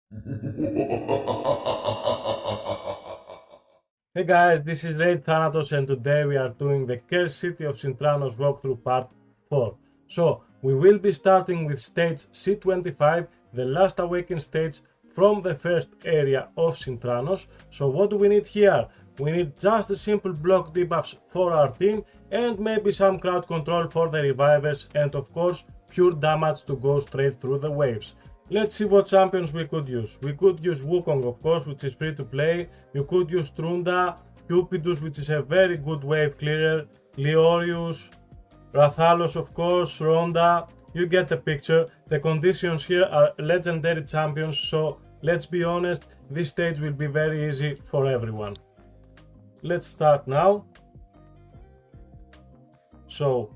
Hey guys, this is Thanatos and today we are doing the Cursed City of Sintranos walkthrough part 4. So, we will be starting with stage C25, the last awakened stage from the first area of Sintranos. So what do we need here? We need just a simple block debuffs for our team and maybe some crowd control for the revivers and of course pure damage to go straight through the waves. Let's see what champions we could use. We could use Wukong, of course, which is free to play. You could use Trunda, Cupidus, which is a very good wave clearer, Leorius, Rathalos, of course, Ronda. You get the picture. The conditions here are legendary champions, so let's be honest, this stage will be very easy for everyone. Let's start now. So,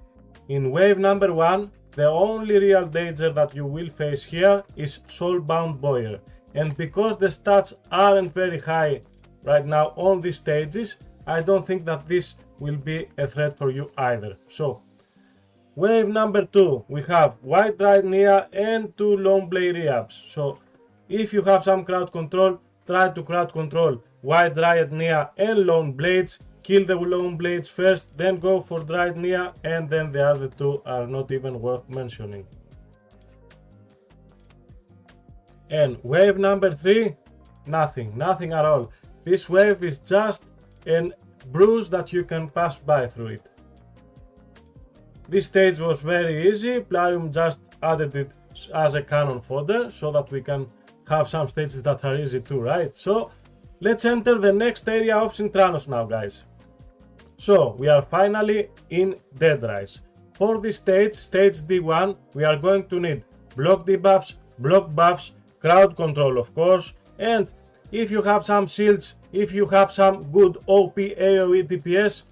in wave number 1, the only real danger that you will face here is Soulbound Boyer, and because the stats aren't very high right now on these stages, I don't think that this will be a threat for you either. So, wave number 2, we have White Ride Nia and 2 Lone Blade Reabs. So, if you have some crowd control, try to crowd control White Riot Nia and Lone Blades. Kill the Lone Blades first, then go for Dried Nia, and then the other two are not even worth mentioning. And wave number 3, nothing at all. This wave is just a bruise that you can pass by through it. This stage was very easy, Plarium just added it as a cannon fodder so that we can have some stages that are easy too, right? So let's enter the next area of Sintranos now, guys. So, we are finally in Deadrise. For this stage, stage D1, we are going to need block debuffs, block buffs, crowd control of course, and if you have some shields, if you have some good OP AoE DPS,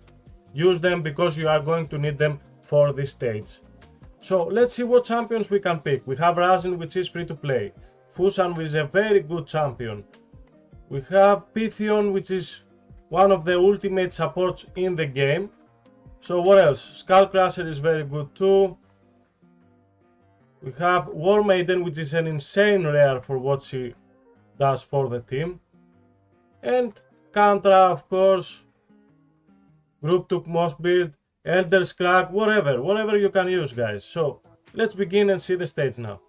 use them because you are going to need them for this stage. So, let's see what champions we can pick. We have Razin, which is free to play. Fusan, which is a very good champion. We have Pythion, which is one of the ultimate supports in the game. So what else? Skullcrusher is very good too. We have War Maiden, which is an insane rare for what she does for the team. And Kantra, of course. Group took Mossbeard, Elder Scrag, whatever you can use, guys. So let's begin and see the stage now.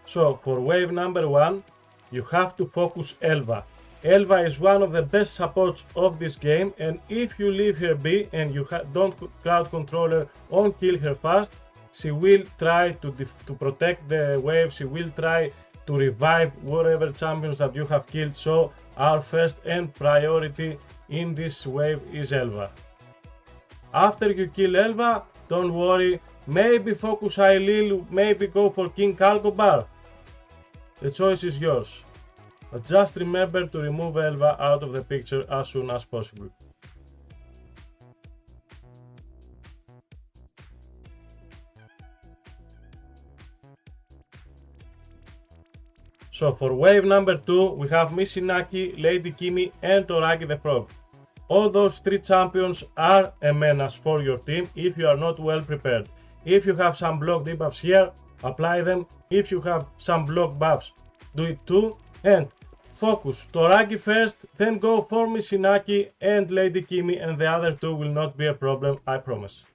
So for wave number 1, you have to focus Elva. Elva is one of the best supports of this game, and if you leave her be and you don't crowd control her or kill her fast, she will try to protect the wave, she will try to revive whatever champions that you have killed, so our first and priority in this wave is Elva. After you kill Elva, don't worry, maybe focus Ailil, maybe go for King Calcobar. The choice is yours, but just remember to remove Elva out of the picture as soon as possible. So for wave number 2, we have Mishinaki, Lady Kimi and Toragi the Frog. All those 3 champions are a menace for your team if you are not well prepared. If you have some block debuffs here, apply them. If you have some block buffs, do it too. And focus Toragi first, then go for Mishinaki and Lady Kimi, and the other 2 will not be a problem, I promise.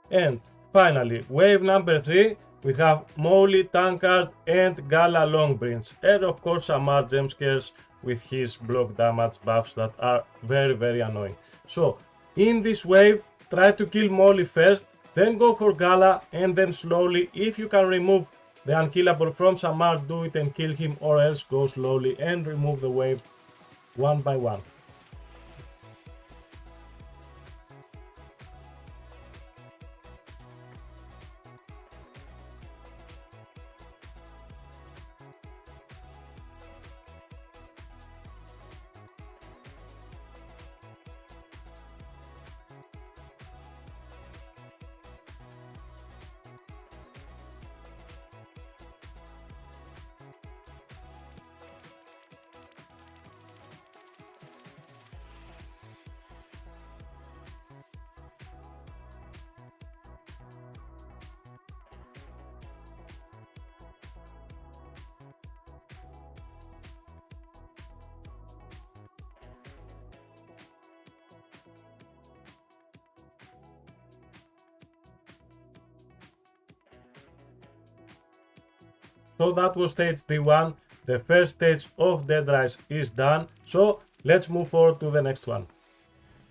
And finally, wave number 3, we have Molly, Tankard and Gala Longbridge, and of course Samar Gemscares with his block damage buffs that are very annoying. So in this wave, try to kill Molly first, then go for Gala, and then slowly, if you can remove the unkillable from Samar, do it and kill him, or else go slowly and remove the wave one by one. So that was stage D1. The first stage of Deadrise is done. So let's move forward to the next one.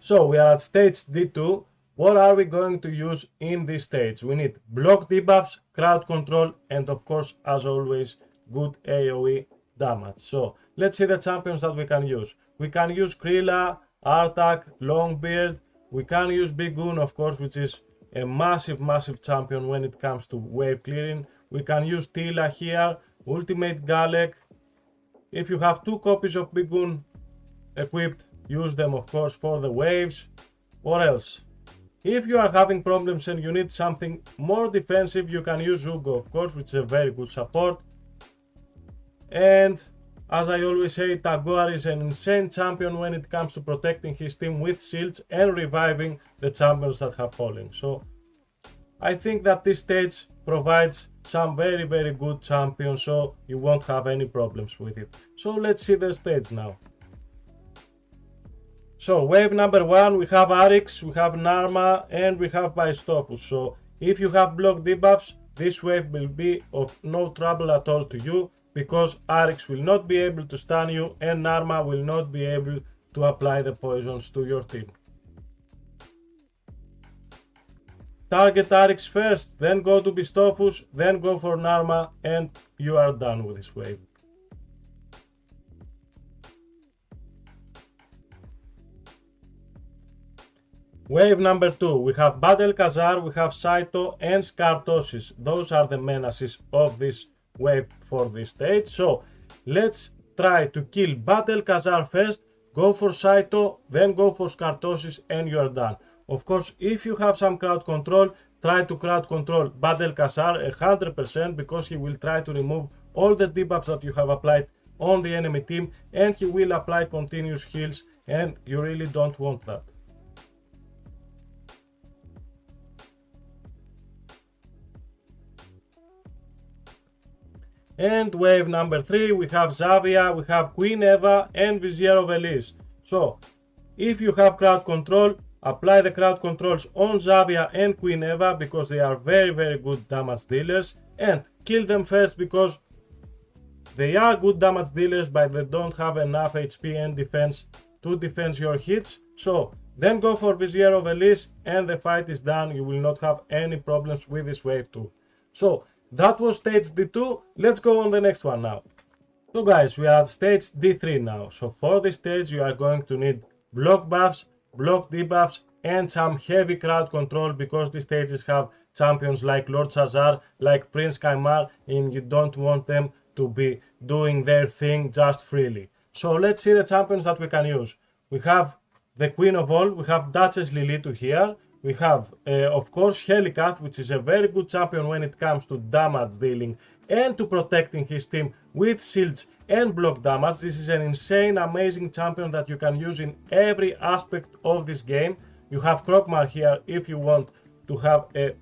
So we are at stage D2. What are we going to use in this stage? We need block debuffs, crowd control, and of course, as always, good AoE damage. So let's see the champions that we can use. We can use Krilla, Artak, Longbeard. We can use Bigoon, of course, which is a massive champion when it comes to wave clearing. We can use Tila here, Ultimate Galek. If you have 2 copies of Bigoon equipped, use them of course for the waves. What else? If you are having problems and you need something more defensive, you can use Zugo of course, which is a very good support. And as I always say, Tagoar is an insane champion when it comes to protecting his team with shields and reviving the champions that have fallen. So I think that this stage provides some very good champions, so you won't have any problems with it. So let's see the stage now. So wave number 1, we have Arix, we have Narma, and we have Baistofus. So if you have block debuffs, this wave will be of no trouble at all to you, because Arix will not be able to stun you and Narma will not be able to apply the poisons to your team. Target Arix first, then go to Bistofus, then go for Narma, and you are done with this wave. Wave number 2, we have Battle Khazar, we have Saito and Skartosis. Those are the menaces of this wave for this stage. So let's try to kill Battle Khazar first, go for Saito, then go for Skartosis, and you are done. Of course, if you have some crowd control, try to crowd control Battle Khazar 100%, because he will try to remove all the debuffs that you have applied on the enemy team, and he will apply continuous heals, and you really don't want that. And wave number 3, we have Xavia, we have Queen Eva and Vizier of Elise. So if you have crowd control, apply the crowd controls on Xavia and Queen Eva, because they are very good damage dealers, and kill them first, because they are good damage dealers but they don't have enough HP and defense to defend your hits. So then go for Vizier of Elise and the fight is done. You will not have any problems with this wave too. So that was stage D2. Let's go on the next one now. So guys, we are at stage D3 now. So for this stage you are going to need block buffs, block debuffs, and some heavy crowd control, because these stages have champions like Lord Shazar, like Prince Kaimar, and you don't want them to be doing their thing just freely. So let's see the champions that we can use. We have the Queen of all, we have Duchess Lilitu here. We have, of course, Helikath, which is a very good champion when it comes to damage dealing and to protecting his team with shields and block damage. This is an insane, amazing champion that you can use in every aspect of this game. You have Krokmar here if you want to have a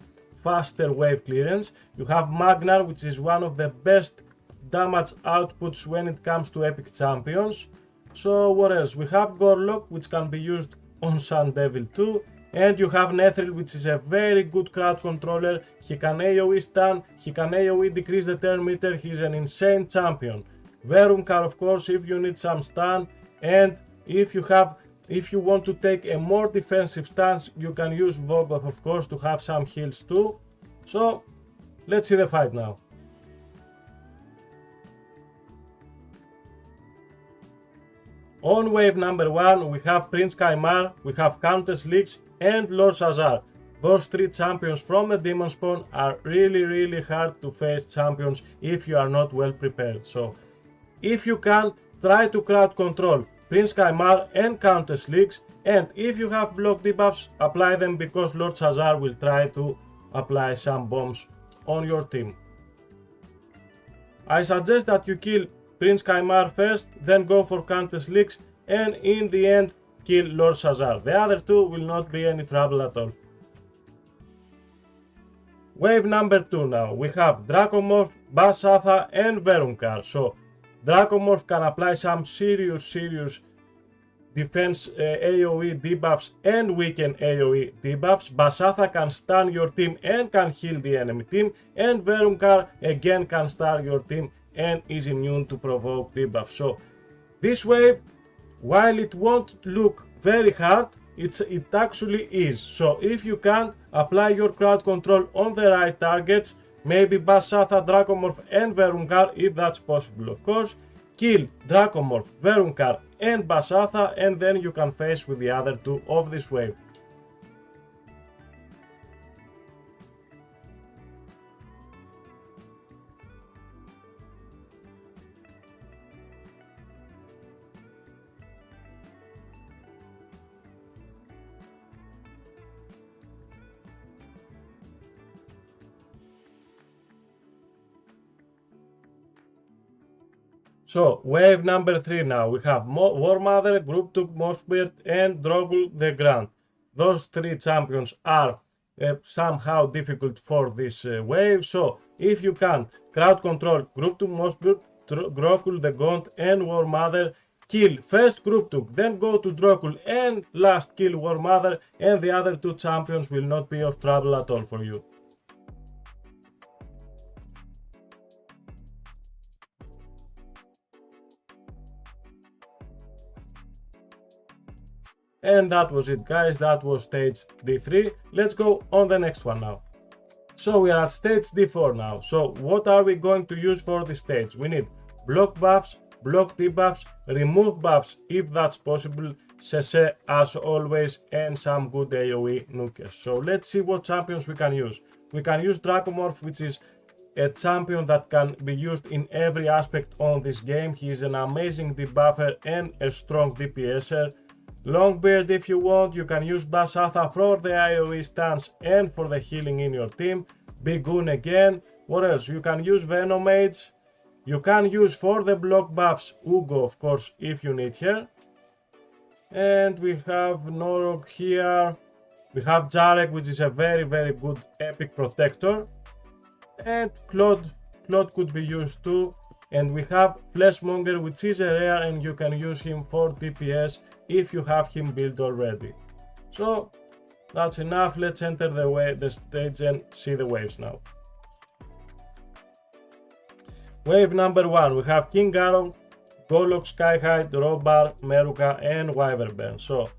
faster wave clearance. You have Magnar, which is one of the best damage outputs when it comes to epic champions. So what else? We have Gorlok, which can be used on Sun Devil too. And you have Nethril, which is a very good crowd controller. He can AoE stun, he can AoE decrease the turn meter, he's an insane champion. Verumkar, of course, if you need some stun, and if you want to take a more defensive stance, you can use Vogoth, of course, to have some heals too. So let's see the fight now. On wave number 1, we have Prince Kaimar, we have Countess Lix, and Lord Shazar. Those 3 champions from the Demon Spawn are really hard to face champions if you are not well prepared. So if you can, try to crowd control Prince Kaimar and Countess Lix, and if you have block debuffs, apply them, because Lord Shazar will try to apply some bombs on your team. I suggest that you kill Prince Kaimar first, then go for Countess Lix, and in the end kill Lord Shazar. The other 2 will not be any trouble at all. Wave number 2 now. We have Dracomorph, Basatha and Verumkar. So Dracomorph can apply some serious defense AoE debuffs and weaken AoE debuffs. Basatha can stun your team and can heal the enemy team, and Verumkar again can stun your team and is immune to provoke debuffs. So this wave, while it won't look very hard, it actually is. So if you can apply your crowd control on the right targets, maybe Basatha, Dracomorph and Verumkar if that's possible, of course. Kill Dracomorph, Verumkar and Basatha, and then you can face with the other two of this wave. So, wave number 3 now. We have War Mother, Group 2, Mosbeard, and Drogul the Grand. Those 3 champions are somehow difficult for this wave. So, if you can crowd control Group 2, Mosbeard, Drogul the Gaunt, and War Mother, kill first Group 2, then go to Drogul, and last kill War Mother, and the other 2 champions will not be of trouble at all for you. And that was it, guys. That was stage D3. Let's go on the next one now. So we are at stage D4 now. So what are we going to use for this stage? We need block buffs, block debuffs, remove buffs if that's possible, CC as always, and some good AoE nukers. So let's see what champions we can use. We can use Dracomorph, which is a champion that can be used in every aspect on this game. He is an amazing debuffer and a strong DPSer. Longbeard, if you want, you can use Basatha for the AoE stance and for the healing in your team. Bigun again. What else? You can use Venomage. You can use for the block buffs Ugo, of course, if you need her. And we have Norok here. We have Jarek, which is a very, very good epic protector. And Claude could be used too. And we have Fleshmonger, which is a rare, and you can use him for DPS if you have him built already. So that's enough. Let's enter the stage and see the waves now. Wave number 1, we have King Garon, Golok, Skyhide, Robar, Meruka, and Wyverburn. So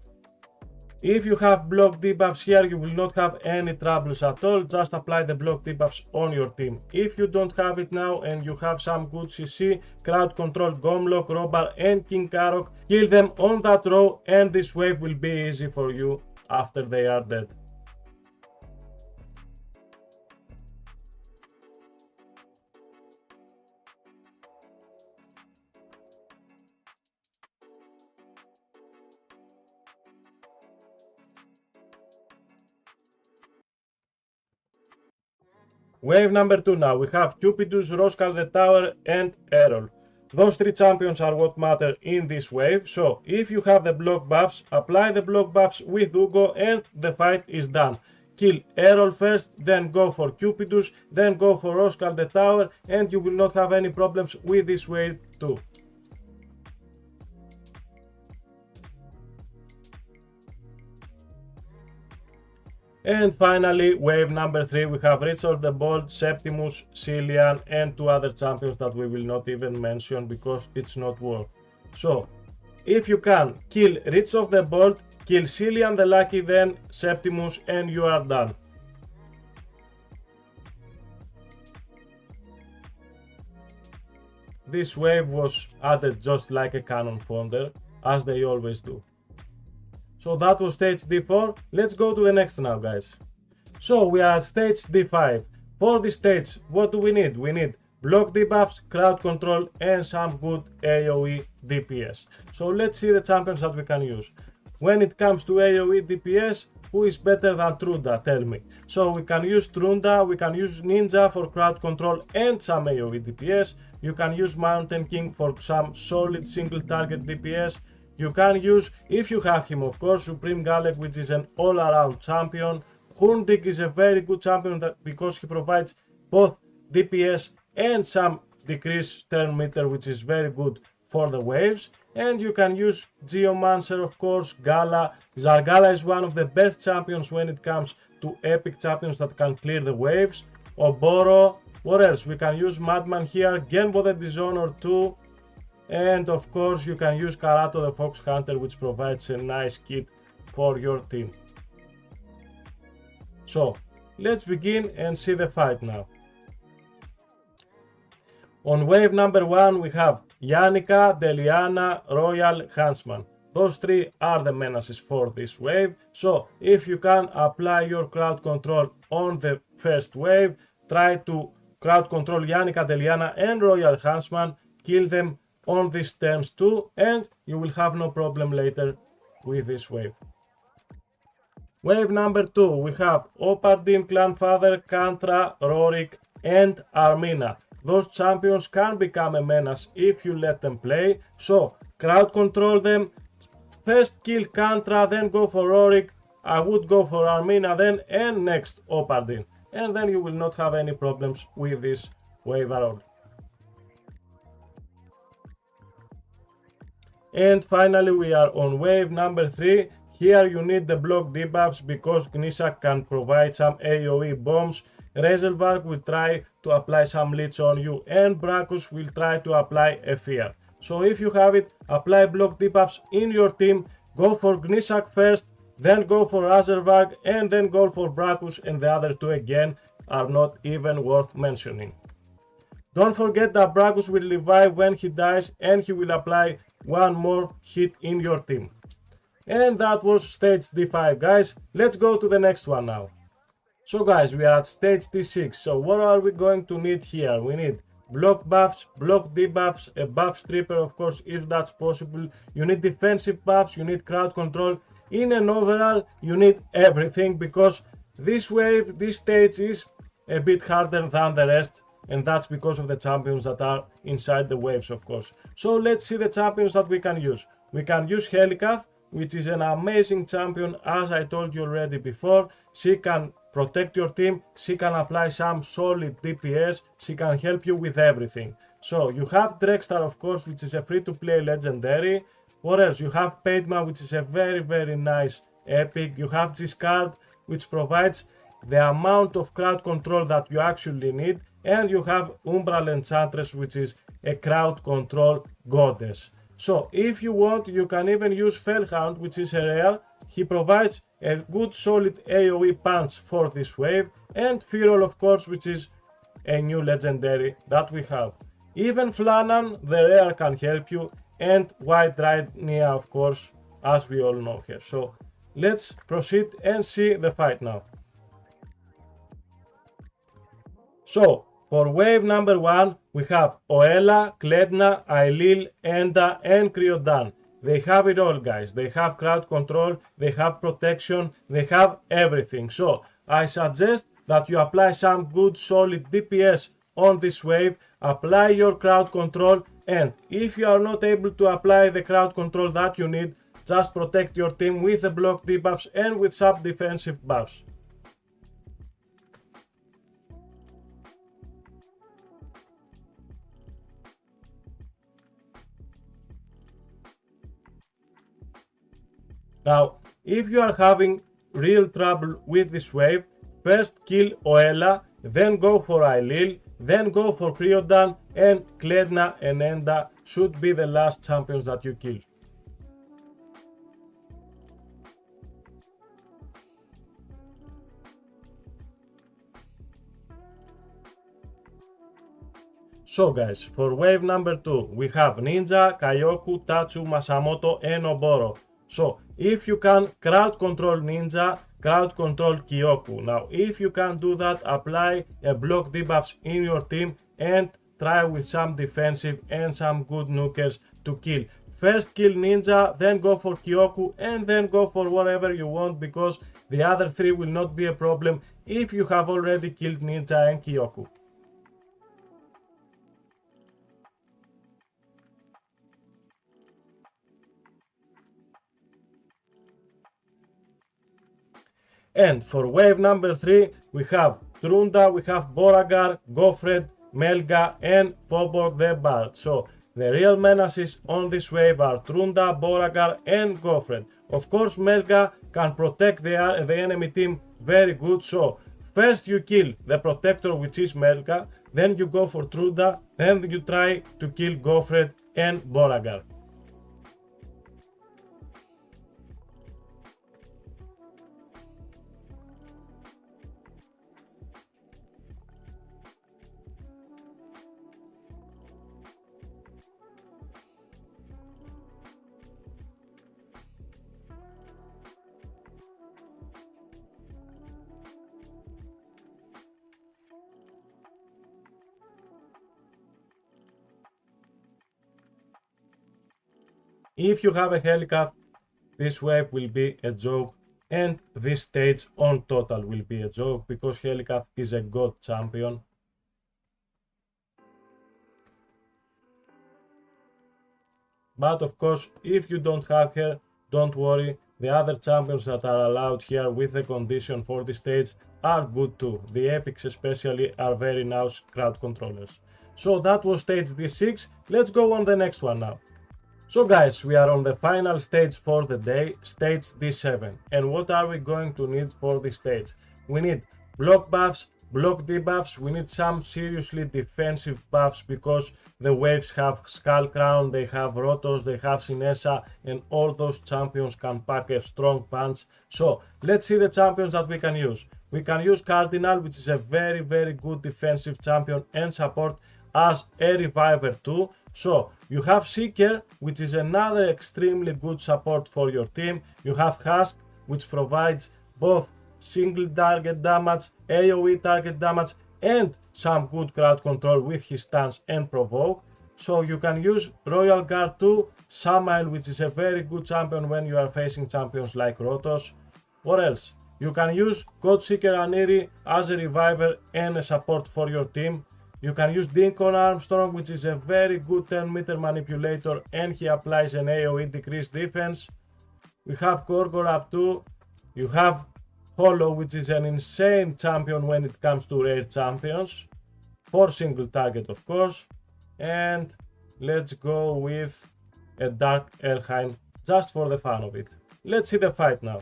if you have block debuffs here, you will not have any troubles at all. Just apply the block debuffs on your team. If you don't have it now and you have some good CC, crowd control Gomlock, Robar, and King Karok, kill them on that row, and this wave will be easy for you after they are dead. Wave number 2 now. We have Cupidus, Roskal the Tower, and Errol. Those 3 champions are what matter in this wave. So if you have the block buffs, apply the block buffs with Ugo and the fight is done. Kill Errol first, then go for Cupidus, then go for Roskal the Tower, and you will not have any problems with this wave too. And finally, wave number 3, we have Richard the Bold, Septimus, Cillian, and 2 other champions that we will not even mention because it's not worth. So, if you can, kill Richard the Bold, kill Cillian the Lucky, then Septimus, and you are done. This wave was added just like a cannon fodder, as they always do. So that was stage D4. Let's go to the next now, guys. So we are at stage D5. For this stage, what do we need? We need block debuffs, crowd control, and some good AoE DPS. So let's see the champions that we can use. When it comes to AoE DPS, who is better than Trunda? Tell me. So we can use Trunda, we can use Ninja for crowd control and some AoE DPS. You can use Mountain King for some solid single target DPS. You can use, if you have him of course, Supreme Galek, which is an all-around champion. Hundik is a very good champion because he provides both DPS and some decrease turn meter, which is very good for the waves. And you can use Geomancer, of course, Gala. Zargala is one of the best champions when it comes to epic champions that can clear the waves. Oboro, what else? We can use Madman here, Genbo the Dishonored too. And of course you can use Karato the Fox Hunter, which provides a nice kit for your team. So let's begin and see the fight now. On wave number 1 we have Yannica, Deliana, Royal, Huntsman. Those three are the menaces for this wave. So if you can apply your crowd control on the first wave, try to crowd control Yannica, Deliana and Royal Huntsman, kill them on these turns too, and you will have no problem later with this wave. Wave number 2 we have Opardin, Clanfather, Kantra, Rorik and Armina. Those champions can become a menace if you let them play, so crowd control them. First kill Kantra, then go for Rorik. I would go for Armina then, and next Opardin. And then you will not have any problems with this wave at all. And finally we are on wave number 3. Here you need the block debuffs because Gnisak can provide some AoE bombs. Rezelvarg will try to apply some leech on you, and Bracus will try to apply a fear. So if you have it, apply block debuffs in your team, go for Gnisak first, then go for Rezelvarg, and then go for Bracus, and the other two again are not even worth mentioning. Don't forget that Bracus will revive when he dies, and he will apply one more hit in your team. And that was stage D5, guys. Let's go to the next one now. So guys, we are at stage D6. So what are we going to need here? We need block buffs, block debuffs, a buff stripper, of course, if that's possible. You need defensive buffs, you need crowd control. In an overall, you need everything because this wave, this stage is a bit harder than the rest, and that's because of the champions that are inside the waves, of course. So let's see the champions that we can use. We can use Helicath, which is an amazing champion, as I told you already before. She can protect your team, she can apply some solid DPS, she can help you with everything. So you have Drextar, of course, which is a free-to-play legendary. What else? You have Padma, which is a very nice epic. You have Giscard, which provides the amount of crowd control that you actually need. And you have Umbral Enchantress, which is a crowd control goddess. So if you want, you can even use Fellhound, which is a rare. He provides a good solid AoE punch for this wave, and Firol, of course, which is a new legendary that we have. Even Flannan, the rare, can help you, and White Nia, of course, as we all know her. So let's proceed and see the fight now. So for wave number 1, we have Oela, Kledna, Ailil, Enda, and Criodan. They have it all, guys. They have crowd control, they have protection, they have everything. So I suggest that you apply some good solid DPS on this wave, apply your crowd control, and if you are not able to apply the crowd control that you need, just protect your team with the block debuffs and with some defensive buffs. Now, if you are having real trouble with this wave, first kill Oela, then go for Ailil, then go for Criodan, and Kledna and Enda should be the last champions that you kill. So guys, for wave number 2, we have Ninja, Kaioku, Tatsu, Masamoto, and Oboro. So if you can crowd control Ninja, crowd control Kyoku. Now if you can do that, apply a block debuffs in your team and try with some defensive and some good nukers to kill. First kill Ninja, then go for Kyoku, and then go for whatever you want, because the other three will not be a problem if you have already killed Ninja and Kyoku. And for wave number 3, we have Trunda, we have Boragar, Gofred, Melga, and Phobor the Bard. So The real menaces on this wave are Trunda, Beauregard and Gofred. Of course Melga can protect the enemy team very good, so first you kill the protector, which is Melga, then you go for Trunda, then you try to kill Gofred and Beauregard. If you have a helicopter, this wave will be a joke, and this stage on total will be a joke, because helicopter is a god champion. But of course, if you don't have her, don't worry, the other champions that are allowed here with the condition for the stage are good too. The epics especially are very nice crowd controllers. So that was stage D6, let's go on the next one now. So guys, we are on the final stage for the day, stage D7. And what are we going to need for this stage? We need block buffs, block debuffs, we need some seriously defensive buffs, because the waves have Skull Crown, they have Rotos, they have Sinessa, and all those champions can pack a strong punch. So let's see the champions that we can use. We can use Cardinal, which is a very good defensive champion and support as a reviver too. So you have Seeker, which is another extremely good support for your team. You have Husk, which provides both single target damage, AoE target damage, and some good crowd control with his stance and provoke. So you can use Royal Guard too, Samael, which is a very good champion when you are facing champions like Rotos. What else? You can use Godseeker Aniri as a reviver and a support for your team. You can use Dinkon Armstrong, which is a very good 10-meter manipulator, and he applies an AoE decreased defense. We have Gorgorap too. You have Hollow, which is an insane champion when it comes to rare champions. For single target, of course. And let's go with a Dark Elheim, just for the fun of it. Let's see the fight now.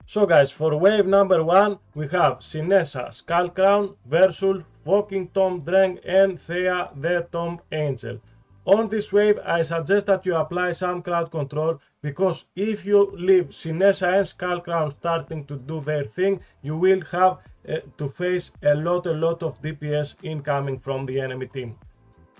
So guys, for wave number 1, we have Sinessa, Skullcrown, Versul, Walking Tomb Dreng, and Thea, the Tomb Angel. On this wave, I suggest that you apply some crowd control, because if you leave Sinessa and Skullcrown starting to do their thing, you will have to face a lot of DPS incoming from the enemy team.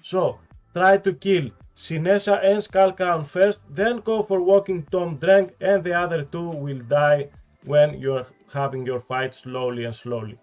So try to kill Sinessa and Skullcrown first, then go for Walking Tomb Dreng, and the other two will die when you're having your fight slowly and slowly.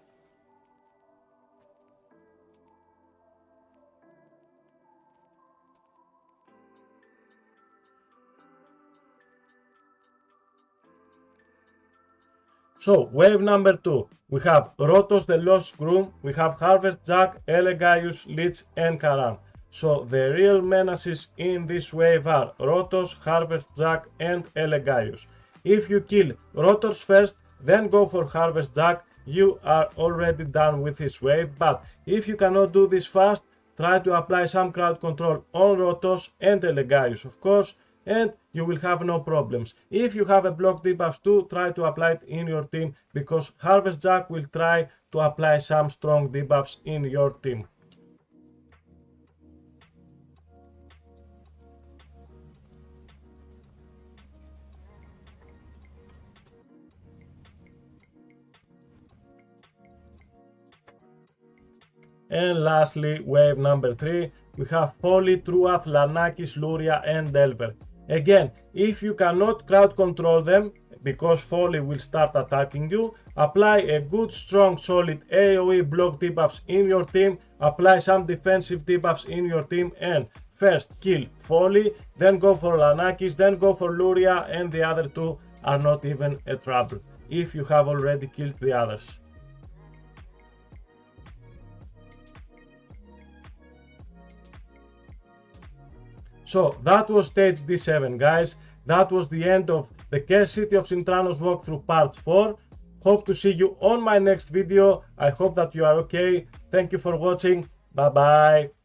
So, wave number 2, we have Rotos the Lost Groom, we have Harvest Jack, Elegaius, Lich and Karam. So, the real menaces in this wave are Rotos, Harvest Jack and Elegaius. If you kill Rotos first, then go for Harvest Jack, you are already done with this wave. But if you cannot do this fast, try to apply some crowd control on Rotos and Elegaius, of course, and you will have no problems. If you have a block debuffs too, try to apply it in your team, because Harvest Jack will try to apply some strong debuffs in your team. And lastly, wave number 3, we have Folly, Truath, Lanakis, Luria and Delver. Again, if you cannot crowd control them, because Folly will start attacking you, apply a good strong solid AoE block debuffs in your team, apply some defensive debuffs in your team, and first kill Folly, then go for Lanakis, then go for Luria, and the other two are not even a trouble, if you have already killed the others. So that was stage D7, guys. That was the end of the Cursed City of Sintranos walkthrough part 4. Hope to see you on my next video. I hope that you are okay. Thank you for watching. Bye bye.